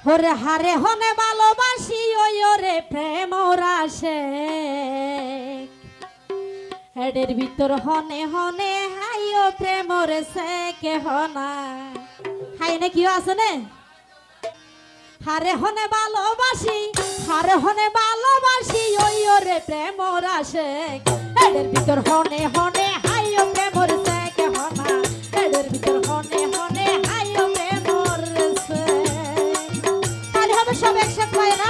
ওরে হারে হনে ভালোবাসি ওই ওরে প্রেম রাশে হেডের ভিতর হনে হনে হাইও প্রেম রে সে কে হনা হাই না কি আছে নে হারে হনে ভালোবাসি ওই ওরে প্রেম রাশে হেডের ভিতর হনে হনে হাইও প্রেম রে সে কে হনা হেডের ভিতর হনে হনে হাইও প্রেম রে সে তাহলে হবে সব একসাথে হয় না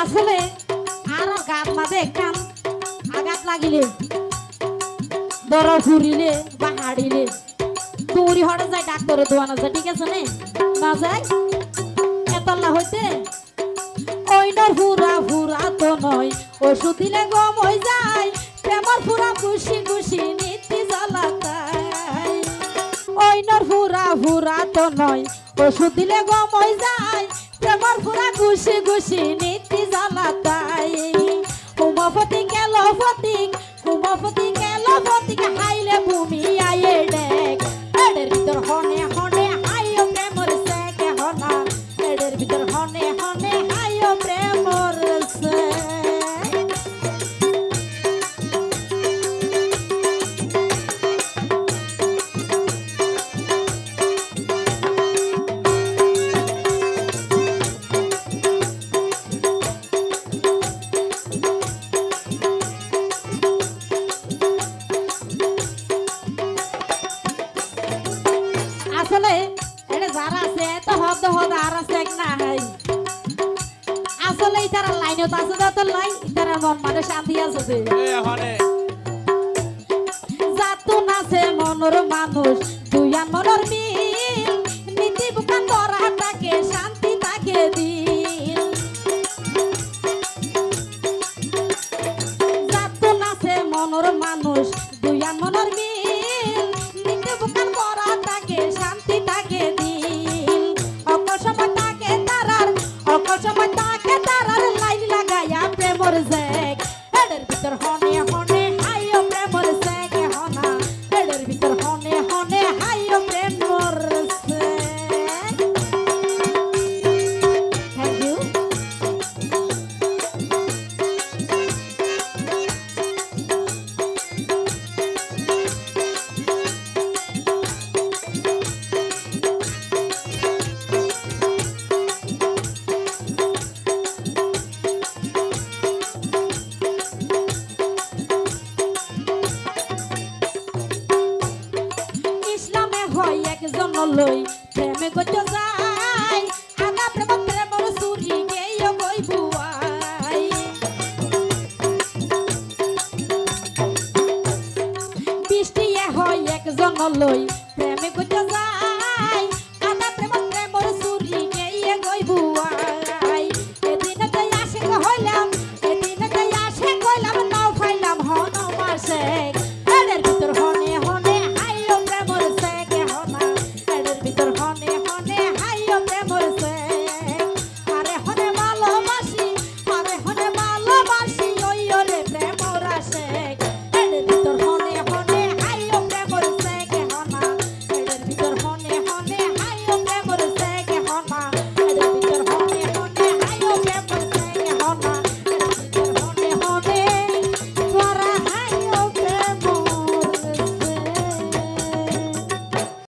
আসলে আর গাত মাঝে একখান আঘাত লাগিলে দর ফুরিলে বা হাড়িলে দৌড়ি হটে যায় ডাক্তারে দোয়ানো যায় ঠিক আছে না যায় এতলা হইতে ওইটার ফুরা ফুরা তো নয় ওষুধ দিলে গম হয়ে যায় প্রেমর ফুরা খুশি খুশি নীতি জ্বালাতাই ওইটার ফুরা ফুরা তো নয় ওষুধ দিলে গম হয়ে যায় প্রেমর ফুরা খুশি খুশি নীতি জ্বালাতাই উমাপতি গেল ফতিক হাইলে ভূমি আয়ে ডেক এডের ভিতর হনে হনে হাইও প্রেমর সেকে হনা এডের ভিতর হনে হনে হাইও প্রেমর সে আসলে এটা যারা আছে তো হদ আর আছে না হাই আসলে ইতারা লাইনত আছে তো লাইন ইতারা মন মানে শান্তি আছে যে জাতু নাছে মনর মানুষ দুইয়ান মনর মিল নীতি বুকান ধরা তাকে শান্তি তাকে দিল জাতু নাছে মনর মানুষ দুইয়ান মনর মিল নীতি বুকান ধরা তাকে শান্তি তাকে দিল অকল সময় তাকে তারার অকল সময়